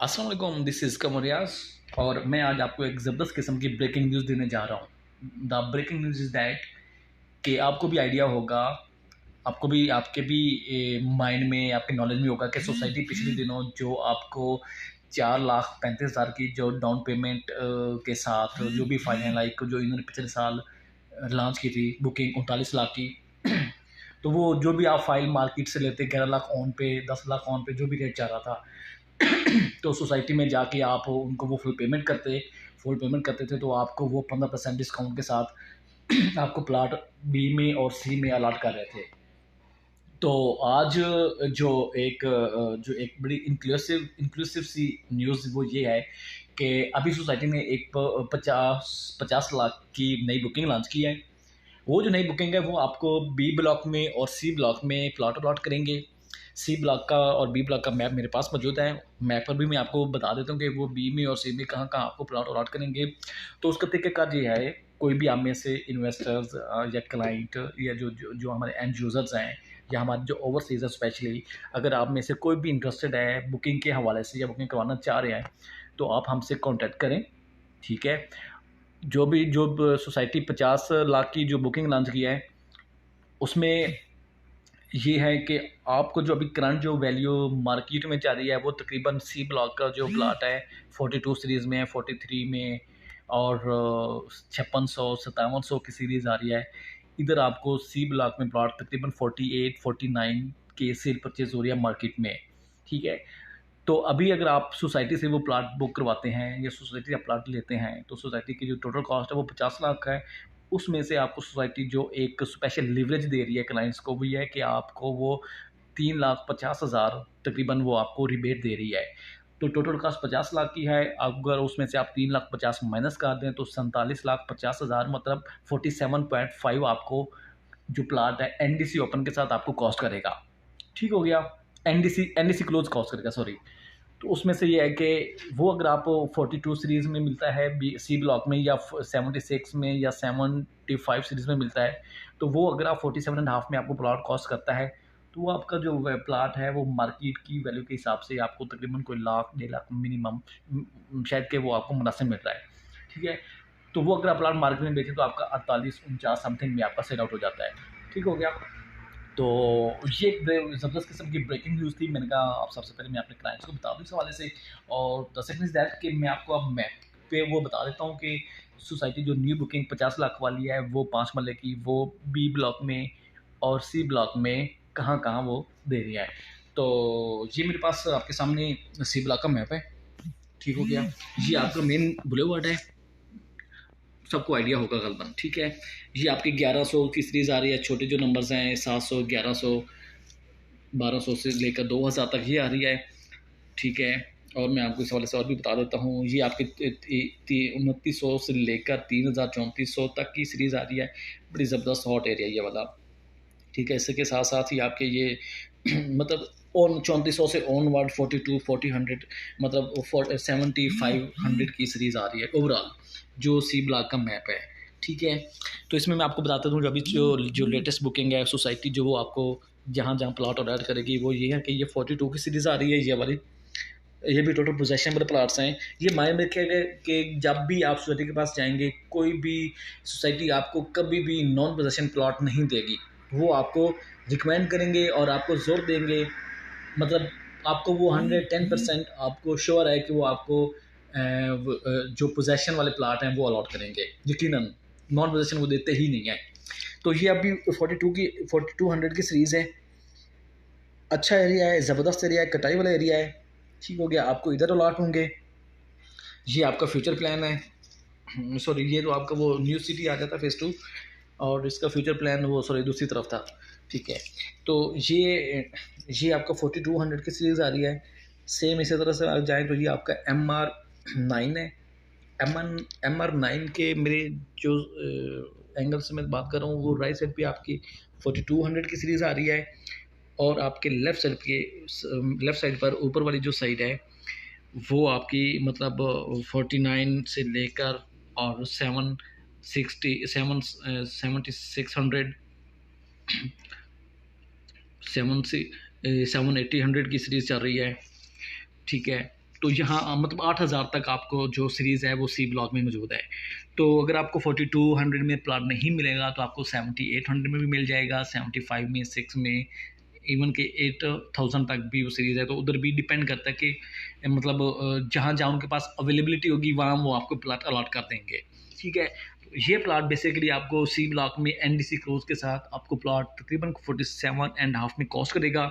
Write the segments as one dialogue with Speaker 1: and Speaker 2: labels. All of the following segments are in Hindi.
Speaker 1: अस्सलाम वालेकुम, दिस इज़ कमरियाज और मैं आज आपको एक ज़बरदस्त किस्म की ब्रेकिंग न्यूज़ देने जा रहा हूँ। The breaking news is that कि आपको भी आइडिया होगा, आपके भी माइंड में, आपके नॉलेज में होगा कि सोसाइटी पिछले दिनों जो आपको 4,35,000 की जो डाउन पेमेंट के साथ जो भी फाइनल जो इन्होंने पिछले साल लॉन्च की थी बुकिंग 39 लाख की। तो वो जो भी आप फाइल मार्केट से लेते 11 लाख ऑन पे, 10 लाख ऑन पे, जो भी रेट चाह रहा था तो सोसाइटी में जाके आप उनको वो फुल पेमेंट करते थे तो आपको वो 15% डिस्काउंट के साथ आपको प्लाट बी में और सी में अलाट कर रहे थे। तो आज जो एक बड़ी इंक्लूसिव सी न्यूज़ वो ये है कि अभी सोसाइटी ने एक 50 लाख की नई बुकिंग लॉन्च की है। वो जो नई बुकिंग है वो आपको बी ब्लॉक में और सी ब्लॉक में प्लॉट अलॉट करेंगे। सी ब्लॉक का और बी ब्लॉक का मैप मेरे पास मौजूद है। मैप पर भी मैं आपको बता देता हूँ कि वो बी में और सी में कहाँ कहाँ आपको प्लॉट अलॉट करेंगे। तो उसका तरीक़ाकार ये है, कोई भी आप में से इन्वेस्टर्स या क्लाइंट या जो हमारे एंड यूज़र्स हैं या हमारे जो ओवरसीज़ है स्पेशली, अगर आप में से कोई भी इंटरेस्टेड है बुकिंग के हवाले से या बुकिंग करवाना चाह रहे हैं तो आप हमसे कॉन्टैक्ट करें। ठीक है। जो सोसाइटी 50 लाख की जो बुकिंग लॉन्च किया है उसमें ये है कि आपको जो अभी करंट जो वैल्यू मार्केट में जा रही है वो तकरीबन सी ब्लॉक का जो प्लाट है 42 सीरीज़ में, 43 में और 5600 5700 की सीरीज़ आ रही है। इधर आपको सी ब्लॉक में प्लाट तकरीबन 48 49 के सेल परचेज हो रही है मार्केट में। ठीक है। तो अभी अगर आप सोसाइटी से वो प्लाट बुक करवाते हैं या सोसाइटी का प्लाट लेते हैं तो सोसाइटी की जो टोटल कॉस्ट है वो 50 लाख है। उसमें से आपको सोसाइटी जो एक स्पेशल लिवरेज दे रही है क्लाइंट्स को वो ये है कि आपको वो 3,50,000 तकरीबन वो आपको रिबेट दे रही है। तो टोटल कॉस्ट 50 लाख की है। अगर उसमें से आप 3,50,000 माइनस कर दें तो 47,50,000 मतलब 47.5 आपको जो प्लाट है एनडीसी ओपन के साथ आपको कॉस्ट करेगा। ठीक हो गया। एनडीसी क्लोज कॉस्ट करेगा, सॉरी। तो उसमें से ये है कि वो अगर आप 42 सीरीज़ में मिलता है बी सी ब्लॉक में या 76 में या 75 सीरीज़ में मिलता है तो वो अगर आप 47.5 में आपको प्लॉट कॉस्ट करता है तो वो आपका जो प्लाट है वो मार्केट की वैल्यू के हिसाब से आपको तकरीबन कोई लाख 1.5 लाख मिनिमम शायद के वो आपको मुनासिब मिल रहा है। ठीक है। तो वो अगर आप प्लाट मार्केट में बेचें तो आपका 48-49 समथिंग में आपका सेल आउट हो जाता है। ठीक हो गया। तो ये एक ज़बरदस्त किस्म की ब्रेकिंग न्यूज़ थी। मैंने कहा आप सबसे पहले मैं अपने क्लाइंट्स को बता दूँ इस हवाले से। और द सेकंड इज़ दैट कि मैं आपको अब मैप पे वो बता देता हूँ कि सोसाइटी जो न्यू बुकिंग 50 लाख वाली है वो 5 मरले की वो बी ब्लॉक में और सी ब्लॉक में कहाँ-कहाँ वो दे रही है। तो ये मेरे पास आपके सामने सी ब्लॉक का मैप है। ठीक हो गया। ये आपका मेन बुलेवार्ड है, सबको आइडिया होगा गलबन। ठीक है। ये आपकी 1100 की सीरीज़ आ रही है। छोटे जो नंबर्स हैं 700 1100 1200 से लेकर 2000 तक ये आ रही है। ठीक है। और मैं आपको इस हवाले से और भी बता देता हूँ, ये आपके 2900 से लेकर 3000 3400 तक की सीरीज़ आ रही है। बड़ी ज़बरदस्त हॉट एरिया ये वाला। ठीक है। इसी के साथ साथ ही आपके ये मतलब ऑन 3400 से ऑनवर्ड 42 40 मतलब 7500 की सीरीज़ आ रही है ओवरऑल जो सी ब्लॉक का मैप है। ठीक है। तो इसमें मैं आपको बताता हूँ अभी जो लेटेस्ट बुकिंग है सोसाइटी जो वो आपको जहाँ जहाँ प्लाट और ऐड करेगी वो ये है कि ये 42 की सीरीज़ आ रही है ये वाली। ये भी टोटल पोजेशनबल प्लाट्स हैं। ये माइंड में रखिएगा कि जब भी आप सोसाइटी के पास जाएंगे कोई भी सोसाइटी आपको कभी भी नॉन पोजेशन प्लाट नहीं देगी। वो आपको रिकमेंड करेंगे और आपको जोर देंगे, मतलब आपको वो 110% आपको श्योर है कि वो आपको जो पोजेशन वाले प्लाट हैं वो अलॉट करेंगे। यकीनन नॉन पोजेशन वो देते ही नहीं है। तो ये अभी 4200 की सीरीज़ है। अच्छा एरिया है, ज़बरदस्त एरिया है, कटाई वाला एरिया है। ठीक हो गया। आपको इधर अलॉट होंगे। ये आपका फ्यूचर प्लान है। सॉरी, ये तो आपका वो न्यू सिटी आ जाता है फेज़ 2 और इसका फ्यूचर प्लान वो सॉरी दूसरी तरफ था। ठीक है। तो ये आपका 4200 की सीरीज़ आ रही है। सेम इसी तरह से आप जाएँ तो ये आपका MR9 है। MR9 के मेरे जो एंगल से मैं बात कर रहा हूँ वो राइट साइड पे आपकी 4200 की सीरीज़ आ रही है और आपके लेफ़्ट साइड पर ऊपर वाली जो साइड है वो आपकी मतलब 49 से लेकर और 7600 780 की सीरीज़ चल रही है। ठीक है। तो यहाँ मतलब 8,000 तक आपको जो सीरीज़ है वो सी ब्लॉक में मौजूद है। तो अगर आपको 4200 में प्लाट नहीं मिलेगा तो आपको 7800 में भी मिल जाएगा, 75 में, 6 में, इवन के 8000 तक भी वो सीरीज़ है। तो उधर भी डिपेंड करता है कि मतलब जहाँ जहाँ उनके पास अवेलेबिलिटी होगी वहाँ वो आपको प्लाट अलॉट कर देंगे, ठीक है। तो ये प्लाट बेसिकली आपको सी ब्लॉक में एनडीसी क्लोज के साथ आपको प्लाट तकरीबन 47.5 में कॉस्ट करेगा।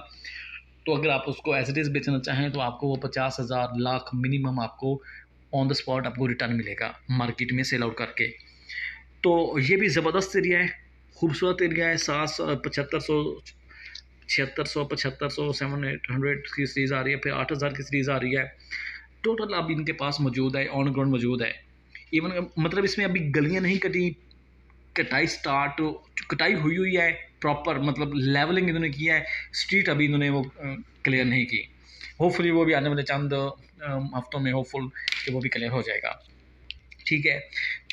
Speaker 1: तो अगर आप उसको एज इट इज़ बेचना चाहें तो आपको वो 50,000 लाख मिनिमम आपको ऑन द स्पॉट आपको रिटर्न मिलेगा मार्केट में सेल आउट करके। तो ये भी ज़बरदस्त एरिया है, खूबसूरत एरिया है। 7500 7600 7500 7800 की सीरीज़ आ रही है, फिर 8000 की सीरीज़ आ रही है। टोटल अब इनके पास मौजूद है, ऑन ग्राउंड मौजूद है। इवन मतलब इसमें अभी गलियां नहीं कटी, कटाई हुई है प्रॉपर, मतलब लेवलिंग इन्होंने किया है, स्ट्रीट अभी इन्होंने वो क्लियर नहीं की। होपफुली वो भी आने वाले चंद हफ्तों में होपफुल कि वो भी क्लियर हो जाएगा, ठीक है।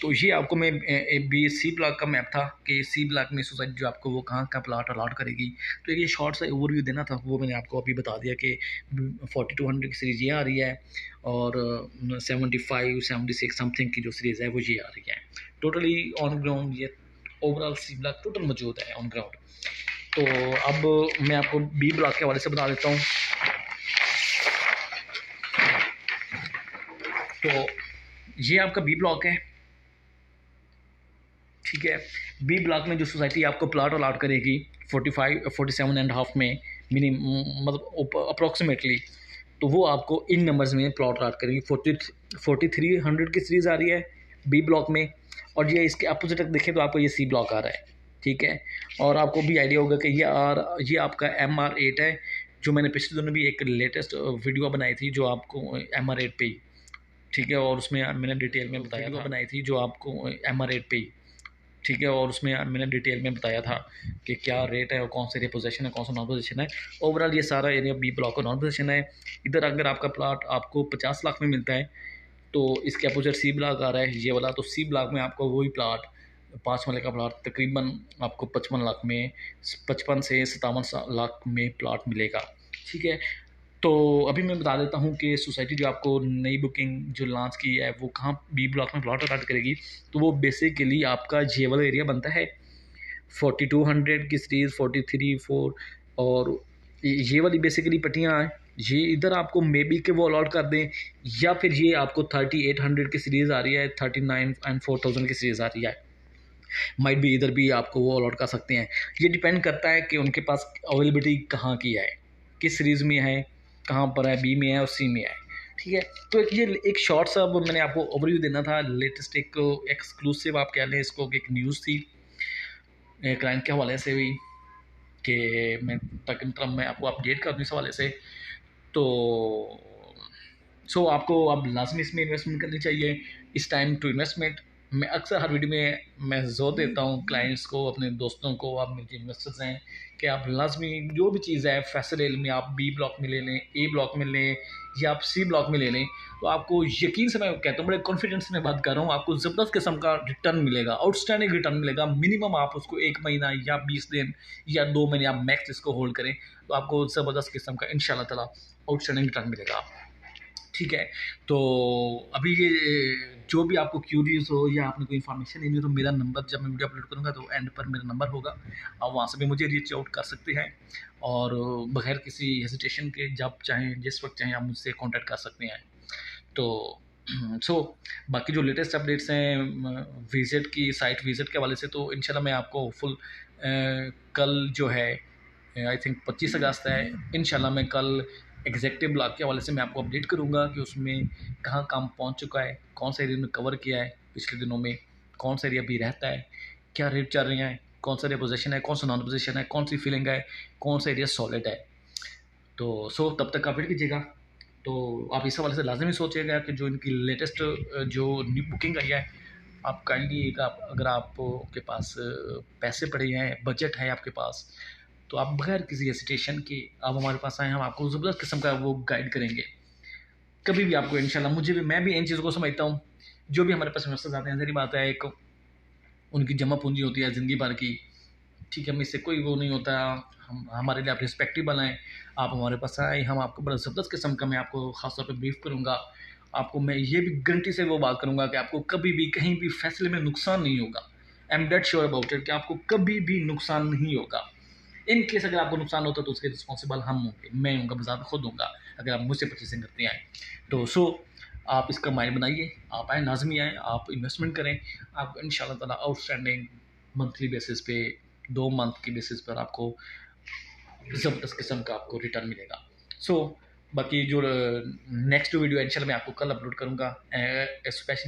Speaker 1: तो ये आपको मैं बी सी ब्लॉक का मैप था कि सी ब्लॉक में सोसाइटी जो आपको वो कहाँ का प्लाट अलॉट करेगी। तो ये शॉर्ट सा ओवरव्यू देना था, वो मैंने आपको अभी बता दिया कि 4200 की सीरीज़ ये आ रही है और 75 76 समथिंग की जो सीरीज़ है वो ये आ रही है। टोटली ऑन ग्राउंड ये ओवरऑल सी ब्लॉक टोटल मौजूद है ऑन ग्राउंड। तो अब मैं आपको बी ब्लॉक के हवाले से बता देता हूँ। तो ये आपका बी ब्लॉक है, ठीक है। बी ब्लॉक में जो सोसाइटी आपको प्लाट अलॉट करेगी 47.5 में मतलब अप्रॉक्सीमेटली, तो वो आपको इन नंबर्स में प्लॉट अलॉट करेगी। 4300 की सीरीज़ आ रही है बी ब्लॉक में, और ये इसके अपोजिट तक देखें तो आपको ये सी ब्लॉक आ रहा है, ठीक है। और आपको भी आइडिया होगा कि ये आपका MR8 है, जो मैंने पिछले दिनों भी एक लेटेस्ट वीडियो बनाई थी जो आपको MR8 पे ही, ठीक है, और उसमें मैंने डिटेल में बताया था, बनाई थी जो आपको MR8 पे ही, ठीक है, और उसमें मैंने डिटेल में बताया था कि क्या रेट है और कौन से एरिया पोजीशन है, कौन सा नॉन पोजीशन है। ओवरऑल ये सारा एरिया बी ब्लॉक का नॉन पोजीशन है। इधर अगर आपका प्लाट आपको 50 लाख में मिलता है तो इसके अपोजिट सी ब्लॉक आ रहा है ये वाला, तो सी ब्लॉक में आपको वही प्लाट 5 मरले का प्लाट तकरीबन आपको 55 लाख में, 55 से 57 लाख में प्लाट मिलेगा, ठीक है। तो अभी मैं बता देता हूँ कि सोसाइटी जो आपको नई बुकिंग जो लॉन्च की है वो कहाँ बी ब्लॉक में प्लॉट अलॉट करेगी। तो वो बेसिकली आपका ये वाला एरिया बनता है 4200 की सीरीज़, 43 4 और ये वाली बेसिकली पट्टियाँ हैं, ये इधर आपको मे बी के वो अलॉट कर दें, या फिर ये आपको 3800 की सीरीज़ आ रही है, 39 एंड 4000 की सीरीज़ आ रही है, माइट भी इधर भी आपको वो अलॉट कर सकते हैं। ये डिपेंड करता है कि उनके पास अवेलेबिलिटी कहाँ की है, किस सीरीज़ में है, कहाँ पर है, बी में है और सी में है, ठीक है। तो ये एक शॉर्ट सा मैंने आपको ओवरव्यू देना था, लेटेस्ट एक एक्सक्लूसिव आप कह लें इसको, एक न्यूज़ थी क्लाइंट के हवाले से हुई कि मैं आपको अपडेट कर दूँ इस हवाले से। तो आपको अब लाजमी इसमें इन्वेस्टमेंट करनी चाहिए, इस टाइम टू इन्वेस्टमेंट। मैं अक्सर हर वीडियो में मैं ज़ोर देता हूँ क्लाइंट्स को, अपने दोस्तों को, आप मेरे इन्वेस्टर्स हैं, कि आप लाजमी जो भी चीज़ है फैसल में आप बी ब्लॉक में ले लें, ए ब्लॉक में लें या आप सी ब्लॉक में ले लें, तो आपको यकीन से मैं कहता हूँ, बड़े कॉन्फिडेंस में बात कर रहा हूँ, आपको ज़बरदस्त किस्म का रिटर्न मिलेगा, आउटस्टैंडिंग रिटर्न मिलेगा। मिनिमम आप उसको 1 महीना या 20 दिन या 2 महीने आप मैक्स इसको होल्ड करें तो आपको ज़बरदस्त किस्म का इंशाल्लाह ताला आउटस्टैंडिंग रिटर्न मिलेगा, ठीक है। तो अभी ये जो भी आपको क्यूरियस हो या आपने कोई इन्फॉर्मेशन लेनी हो तो मेरा नंबर, जब मैं वीडियो अपलोड करूँगा तो एंड पर मेरा नंबर होगा, आप वहाँ से भी मुझे रीच आउट कर सकते हैं और बगैर किसी हेजिटेशन के जब चाहें जिस वक्त चाहें आप मुझसे कांटेक्ट कर सकते हैं। तो बाकी जो लेटेस्ट अपडेट्स हैं विज़िट की, साइट विज़िट के हवाले से, तो इंशाल्लाह मैं आपको फुल कल जो है आई थिंक 25 अगस्त है, इंशाल्लाह मैं कल एग्जेक्टिव ब्लॉक के हवाले से मैं आपको अपडेट करूंगा कि उसमें कहाँ काम पहुंच चुका है, कौन सा एरिया ने कवर किया है पिछले दिनों में, कौन सा एरिया भी रहता है, क्या रेट चल रहे हैं, कौन सा एरिया पोजीशन है, कौन सा नॉन पोजीशन है, कौन सी फीलिंग है, कौन सा एरिया सॉलिड है। तो तब तक आप वेट कीजिएगा। तो आप इस हवाले से लाजमी सोचिएगा कि जो इनकी लेटेस्ट जो न्यू बुकिंग आई है, आप काइंडली अगर आपके पास पैसे पड़े हैं, बजट है आपके पास, तो आप बगैर किसी हेसिटेशन के आप हमारे पास आएँ, हम आपको ज़बरदस्त किस्म का वो गाइड करेंगे कभी भी आपको इंशाल्लाह। मैं भी इन चीज़ों को समझता हूँ, जो भी हमारे पास इन्वेस्टर्स आते हैं, सारी बात है, एक उनकी जमा पूंजी होती है ज़िंदगी भर की, ठीक है, हमें इससे कोई वो नहीं होता, हम हमारे लिए आप रिस्पेक्टेबल हैं, आप हमारे पास आए, हम आपको बड़ा ज़बरदस्त किस्म का मैं आपको ख़ास तौर पे ब्रीफ़ करूँगा। आपको मैं ये भी गारंटी से वो बात करूँगा कि आपको कभी भी कहीं भी फ़ैसले में नुकसान नहीं होगा। I am dead sure about it कि आपको कभी भी नुकसान नहीं होगा। इन केस अगर आपको नुकसान होता है तो उसके रिस्पॉन्सिबल हम होंगे, मैं होऊँगा, बज़ात खुद होऊँगा अगर आप मुझसे परचेसिंग करते आएँ। तो आप इसका माइंड बनाइए, आप आएँ, लाज़मी आएँ, आप इन्वेस्टमेंट करें, आपको इंशाअल्लाह ताला आउटस्टैंडिंग मंथली बेसिस पे, 2 मंथ की बेसिस पर आपको ज़बरदस्त किस्म का आपको रिटर्न मिलेगा। बाकी जो नेक्स्ट वीडियो इंशाल्लाह मैं आपको कल अपलोड करूँगा, स्पेशली